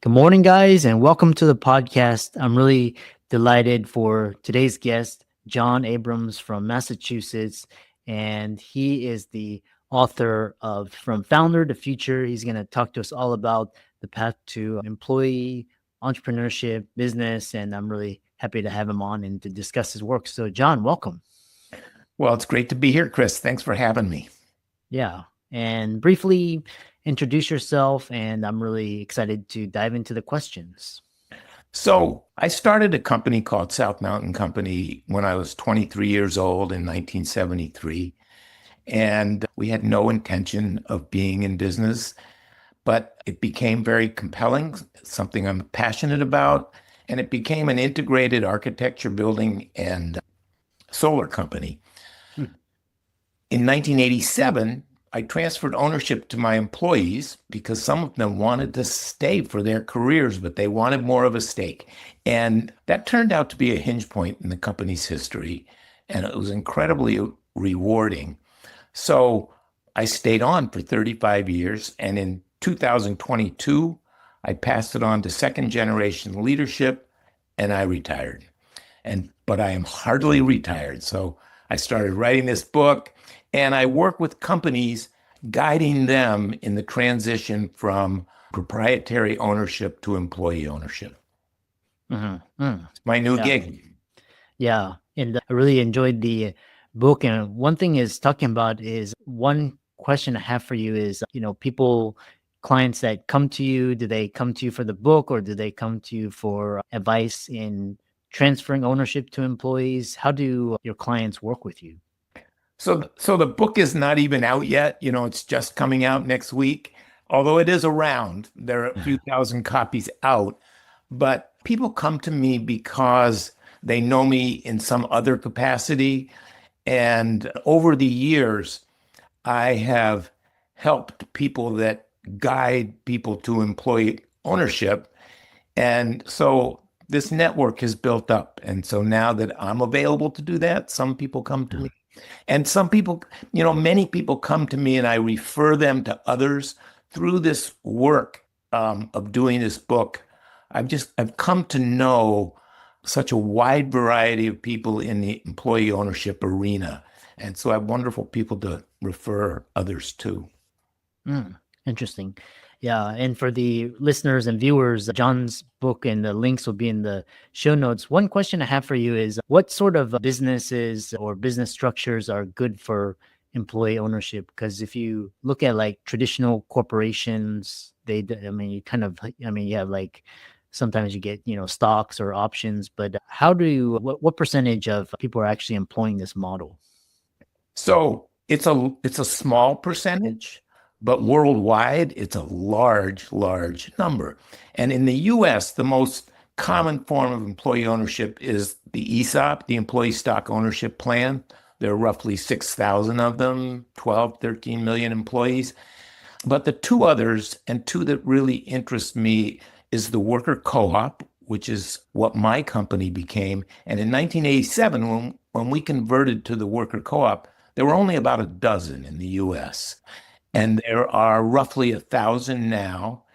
Good morning, guys, and welcome to the podcast. I'm really delighted for today's guest, John Abrams from Massachusetts, and he is the author of From Founder to Future. He's going to talk to us all about the path to employee entrepreneurship, business, and I'm really happy to have him on and to discuss his work. So, John, welcome. Well, it's great to be here, Chris. Thanks for having me. Yeah, and briefly introduce yourself, and I'm really excited to dive into the questions. So I started a company called South Mountain Company when I was 23 years old in 1973. And we had no intention of being in business, but it became very compelling, something I'm passionate about. And it became an integrated architecture, building, and solar company. In 1987, I transferred ownership to my employees because some of them wanted to stay for their careers, but they wanted more of a stake. And that turned out to be a hinge point in the company's history. And it was incredibly rewarding. So I stayed on for 35 years. And in 2022, I passed it on to second generation leadership and I retired. But I am hardly retired. So I started writing this book. And I work with companies, guiding them in the transition from proprietary ownership to employee ownership. It's my new gig. Yeah. And I really enjoyed the book. And one thing is talking about is one question I have for you is, clients that come to you, do they come to you for the book or do they come to you for advice in transferring ownership to employees? How do your clients work with you? So the book is not even out yet. It's just coming out next week, although it is around. There are a few thousand copies out, but people come to me because they know me in some other capacity. And over the years, I have helped people that guide people to employee ownership. And so this network has built up. And so now that I'm available to do that, some people come to me. And some people, many people come to me and I refer them to others through this work of doing this book. I've come to know such a wide variety of people in the employee ownership arena. And so I have wonderful people to refer others to. Interesting. Yeah. And for the listeners and viewers, John's book and the links will be in the show notes. One question I have for you is what sort of businesses or business structures are good for employee ownership? Because if you look at like traditional corporations, you have like sometimes you get, stocks or options, but what percentage of people are actually employing this model? So it's a small percentage. But worldwide, it's a large, large number. And in the US, the most common form of employee ownership is the ESOP, the Employee Stock Ownership Plan. There are roughly 6,000 of them, 12, 13 million employees. But the two others, and two that really interest me, is the worker co-op, which is what my company became. And in 1987, when we converted to the worker co-op, there were only about a dozen in the US. And there are roughly 1,000 now,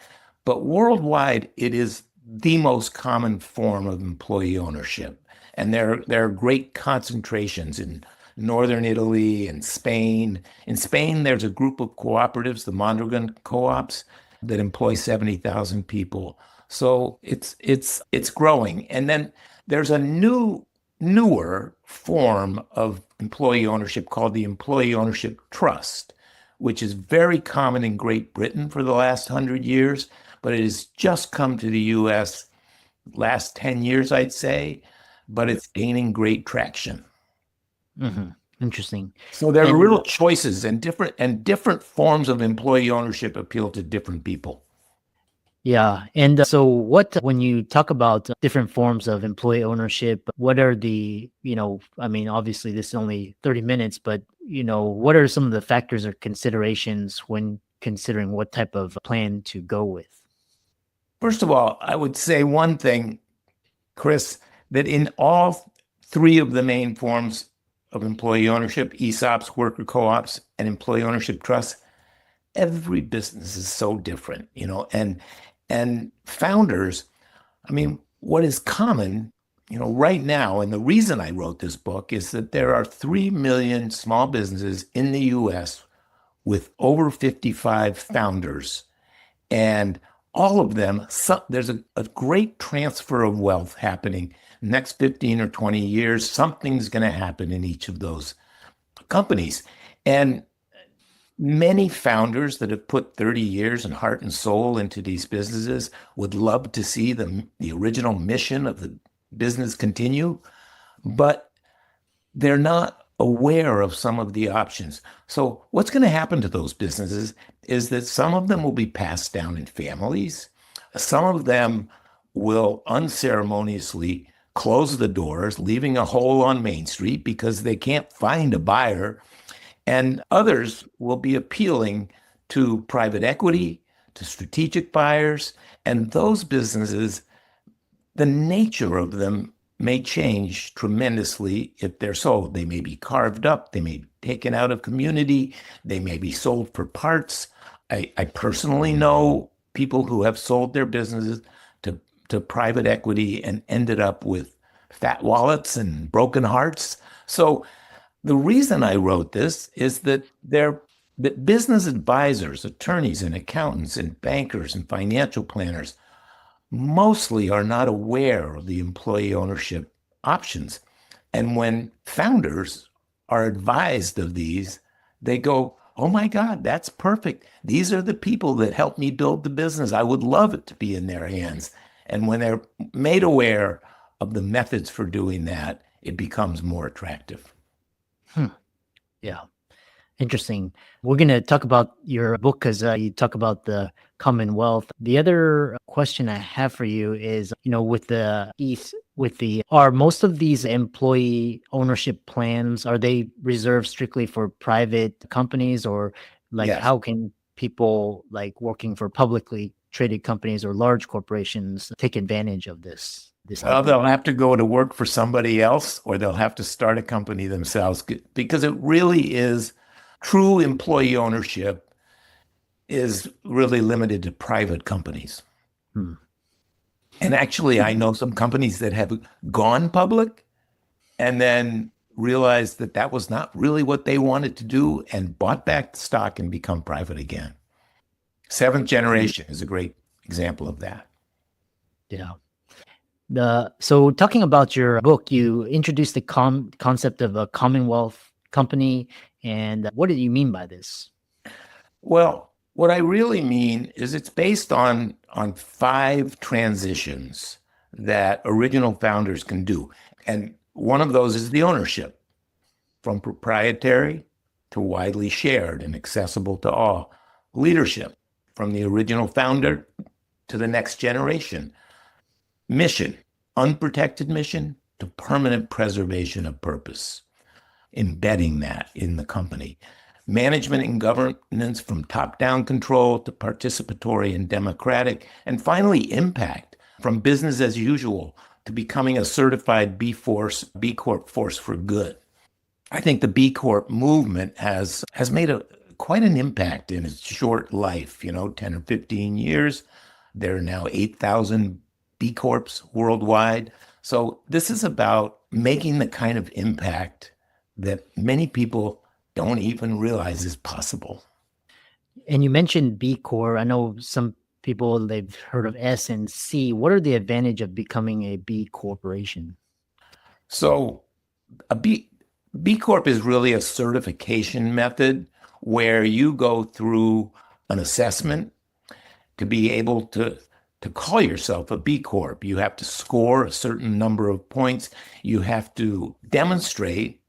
but worldwide, it is the most common form of employee ownership. And there are great concentrations in northern Italy and Spain. In Spain, there's a group of cooperatives, the Mondragon co-ops, that employ 70,000 people. So it's growing. And then there's a newer form of employee ownership called the Employee Ownership Trust, which is very common in Great Britain for the last 100 years, but it has just come to the US last 10 years, I'd say, but it's gaining great traction. Interesting. So there are real choices and different forms of employee ownership appeal to different people. Yeah. And so when you talk about different forms of employee ownership, what are obviously this is only 30 minutes, but, what are some of the factors or considerations when considering what type of plan to go with? First of all, I would say one thing, Chris, that in all three of the main forms of employee ownership, ESOPs, worker co-ops, and employee ownership trusts, every business is so different, and And founders, I mean, what is common, right now, and the reason I wrote this book is that there are 3 million small businesses in the US with over 55 founders. And all of them, there's a great transfer of wealth happening. Next 15 or 20 years, something's going to happen in each of those companies. And many founders that have put 30 years and heart and soul into these businesses would love to see the original mission of the business continue, but they're not aware of some of the options. So what's going to happen to those businesses is that some of them will be passed down in families. Some of them will unceremoniously close the doors, leaving a hole on Main Street because they can't find a buyer. And others will be appealing to private equity, to strategic buyers, and those businesses, the nature of them may change tremendously if they're sold. They may be carved up, they may be taken out of community, they may be sold for parts. I personally know people who have sold their businesses to private equity and ended up with fat wallets and broken hearts. So the reason I wrote this is that that business advisors, attorneys and accountants and bankers and financial planners mostly are not aware of the employee ownership options. And when founders are advised of these, they go, oh my God, that's perfect. These are the people that helped me build the business. I would love it to be in their hands. And when they're made aware of the methods for doing that, it becomes more attractive. Yeah. Interesting. We're going to talk about your book because you talk about the Commonwealth. The other question I have for you is, are most of these employee ownership plans, are they reserved strictly for private companies, or Yes. how can people working for publicly traded companies or large corporations take advantage of this? Well, they'll have to go to work for somebody else, or they'll have to start a company themselves, because it really is true employee ownership is really limited to private companies. And actually, I know some companies that have gone public and then realized that that was not really what they wanted to do and bought back the stock and become private again. Seventh Generation is a great example of that. Yeah. So talking about your book, you introduced the concept of a Commonwealth company. And what do you mean by this? Well, what I really mean is it's based on 5 transitions that original founders can do. And one of those is the ownership, from proprietary to widely shared and accessible to all. Leadership, from the original founder to the next generation. Mission, unprotected mission to permanent preservation of purpose, embedding that in the company. Management and governance, from top-down control to participatory and democratic. And finally, impact, from business as usual to becoming a certified B Corp force for good. I think the B Corp movement has made quite an impact in its short life, 10 or 15 years. There are now 8,000 B Corps worldwide. So this is about making the kind of impact that many people don't even realize is possible. And you mentioned B Corp. I know some people, they've heard of S and C. What are the advantage of becoming a B corporation? So a B Corp is really a certification method where you go through an assessment to be able to call yourself a B Corp. You have to score a certain number of points. You have to demonstrate,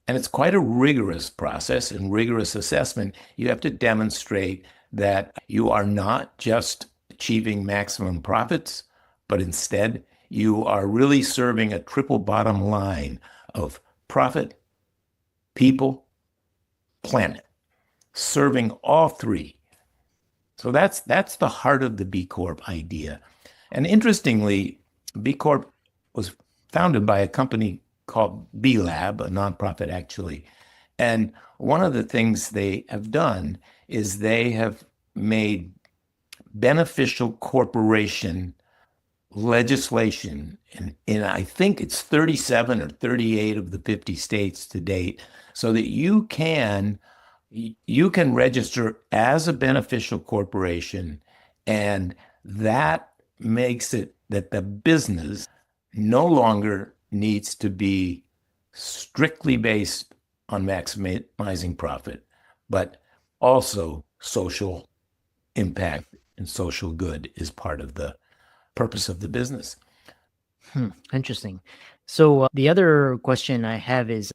and it's quite a rigorous process and rigorous assessment. You have to demonstrate that you are not just achieving maximum profits, but instead you are really serving a triple bottom line of profit, people, planet, serving all 3. So that's the heart of the B Corp idea. And interestingly, B Corp was founded by a company called B Lab, a nonprofit actually. And one of the things they have done is they have made beneficial corporation legislation in I think it's 37 or 38 of the 50 states to date, so that you can register as a beneficial corporation, and that makes it that the business no longer needs to be strictly based on maximizing profit, but also social impact and social good is part of the purpose of the business. Interesting. So the other question I have is,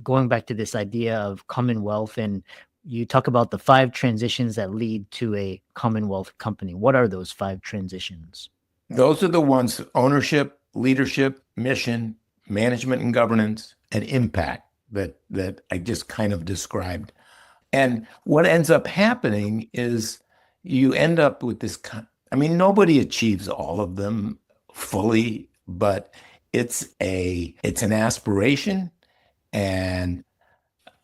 going back to this idea of Commonwealth, and you talk about the 5 transitions that lead to a Commonwealth company. What are those 5 transitions? Those are the ones: ownership, leadership, mission, management and governance, and impact that I just kind of described. And what ends up happening is you end up with this, nobody achieves all of them fully, but it's an aspiration, and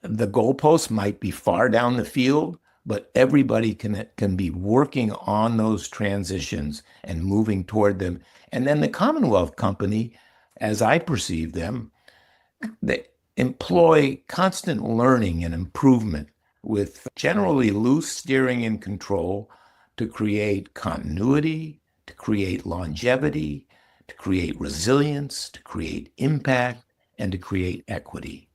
the goalposts might be far down the field, but everybody can be working on those transitions and moving toward them. And then the Commonwealth Company, as I perceive them, they employ constant learning and improvement with generally loose steering and control to create continuity, to create longevity, to create resilience, to create impact, and to create equity.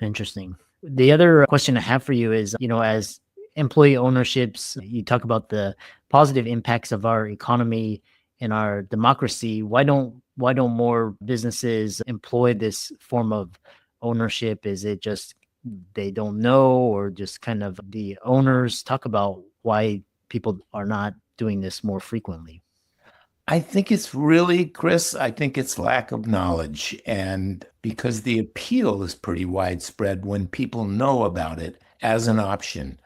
Interesting. The other question I have for you is, as employee ownerships, you talk about the positive impacts of our economy and our democracy. Why don't more businesses employ this form of ownership? Is it just they don't know, or just kind of the owners? Talk about why people are not doing this more frequently. I think it's really, Chris, I think it's lack of knowledge. And because the appeal is pretty widespread when people know about it as an option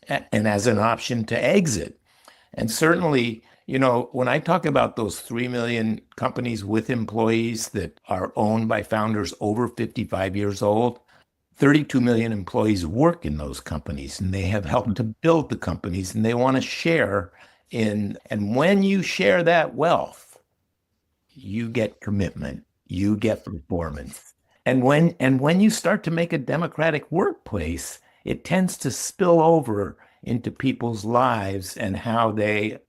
and as an option to exit. And certainly, when I talk about those 3 million companies with employees that are owned by founders over 55 years old, 32 million employees work in those companies, and they have helped to build the companies, and they want to share in. And when you share that wealth, you get commitment, you get performance. And when you start to make a democratic workplace, it tends to spill over into people's lives and how they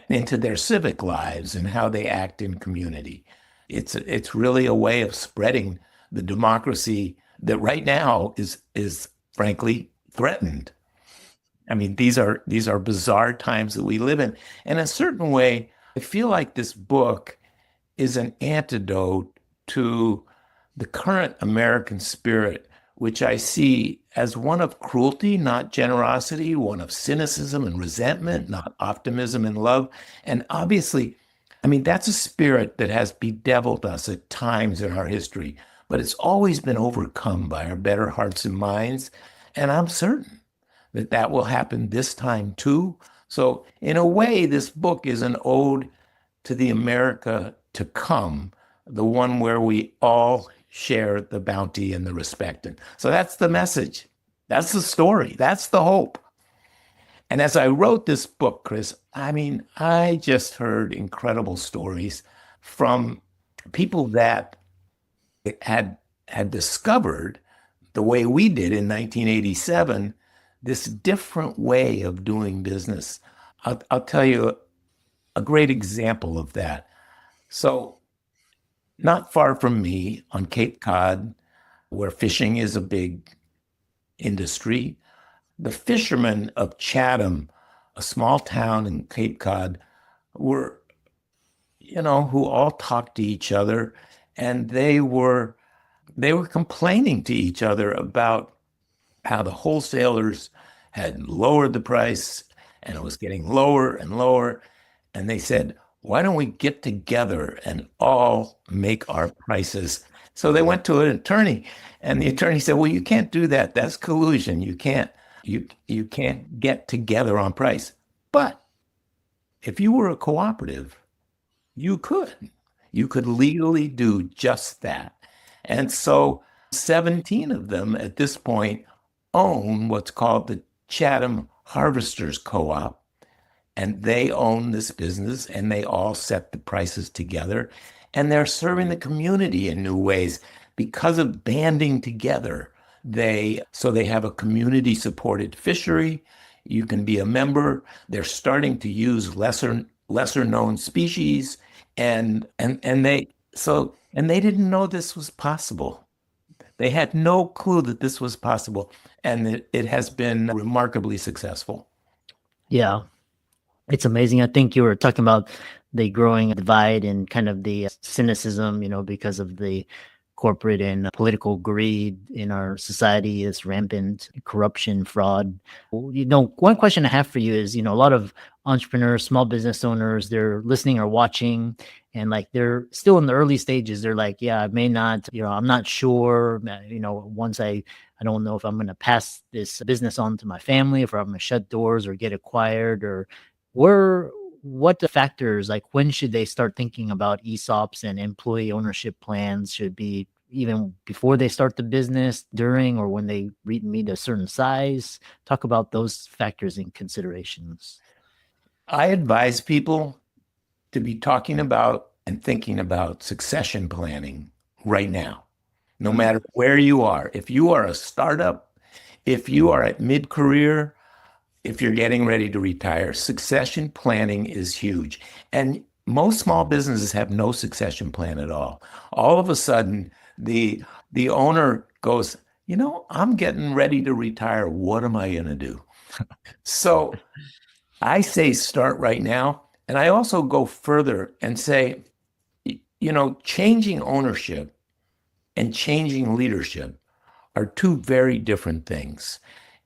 into their civic lives and how they act in community. It's really a way of spreading the democracy that right now is frankly threatened. These are bizarre times that we live in. In a certain way, I feel like this book is an antidote to the current American spirit, which I see as one of cruelty, not generosity, one of cynicism and resentment, not optimism and love. And obviously, that's a spirit that has bedeviled us at times in our history, but it's always been overcome by our better hearts and minds. And I'm certain that will happen this time too. So in a way, this book is an ode to the America to come, the one where we all share the bounty and the respect. And so that's the message. That's the story. That's the hope. And as I wrote this book, Chris, I just heard incredible stories from people that had discovered the way we did in 1987, this different way of doing business. I'll tell you a great example of that. So not far from me on Cape Cod, where fishing is a big industry, the fishermen of Chatham, a small town in Cape Cod, were, who all talked to each other, and they were complaining to each other about how the wholesalers had lowered the price and it was getting lower and lower. And they said, why don't we get together and all make our prices? So they went to an attorney, and the attorney said, well, you can't do that. That's collusion. You can't get together on price. But if you were a cooperative, you could legally do just that. And so 17 of them at this point own what's called the Chatham Harvesters Co-op, and they own this business and they all set the prices together. And they're serving the community in new ways because of banding together. So they have a community supported fishery. You can be a member. They're starting to use lesser known species. And they didn't know this was possible. They had no clue that this was possible. And it has been remarkably successful. Yeah. It's amazing. I think you were talking about the growing divide and kind of the cynicism, because of the corporate and political greed in our society is rampant, corruption, fraud. One question I have for you is, a lot of entrepreneurs, small business owners, they're listening or watching, and like they're still in the early stages. They're like, yeah, I may not, I'm not sure, once I don't know if I'm going to pass this business on to my family, if I'm going to shut doors or get acquired, or what the factors, like when should they start thinking about ESOPs and employee ownership plans? Should be even before they start the business, during, or when they meet a certain size? Talk about those factors and considerations. I advise people to be talking about and thinking about succession planning right now, no matter where you are. If you are a startup, if you are at mid-career, if you're getting ready to retire, succession planning is huge. And most small businesses have no succession plan at all. All of a sudden, the owner goes, I'm getting ready to retire. What am I going to do? So I say start right now. And I also go further and say, changing ownership and changing leadership are two very different things.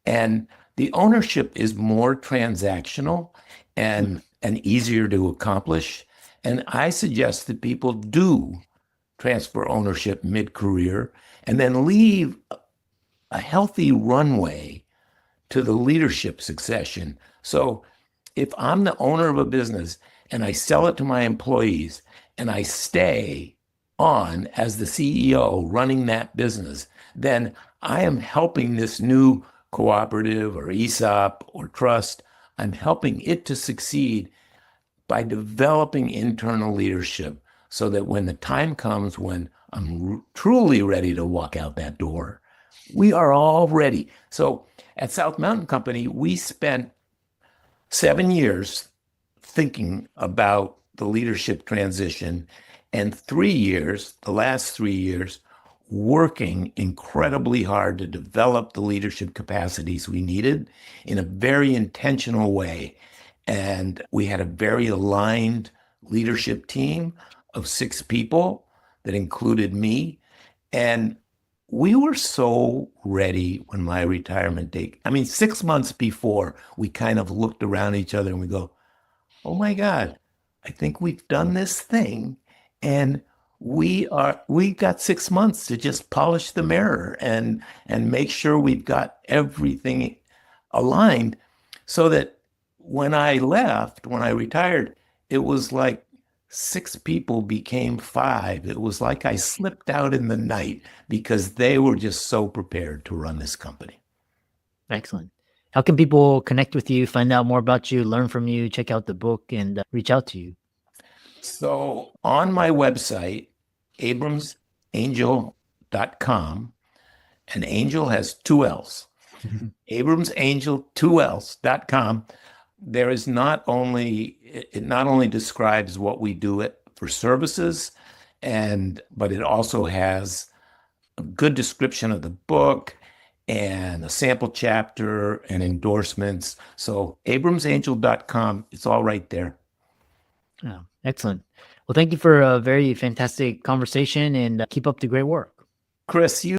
And the ownership is more transactional and easier to accomplish. And I suggest that people do transfer ownership mid-career and then leave a healthy runway to the leadership succession. So if I'm the owner of a business and I sell it to my employees and I stay on as the CEO running that business, then I am helping this new cooperative or ESOP or trust, I'm helping it to succeed by developing internal leadership so that when the time comes when I'm truly ready to walk out that door, we are all ready. So at South Mountain Company, we spent 7 years thinking about the leadership transition and 3 years, the last 3 years, working incredibly hard to develop the leadership capacities we needed in a very intentional way. And we had a very aligned leadership team of 6 people that included me. And we were so ready when my retirement date, 6 months before, we kind of looked around each other and we go, oh my God, I think we've done this thing. And we got 6 months to just polish the mirror and make sure we've got everything aligned so that when I retired, it was like 6 people became 5. It was like I slipped out in the night because they were just so prepared to run this company. Excellent. How can people connect with you, find out more about you, learn from you, check out the book, and reach out to you? So on my website, abramsangel.com, and angel has 2 L's. abramsangel2ls.com. There is it not only describes what we do for services, but it also has a good description of the book and a sample chapter and endorsements. So abramsangel.com, it's all right there. Oh, excellent. Well, thank you for a very fantastic conversation, and keep up the great work. Chris, you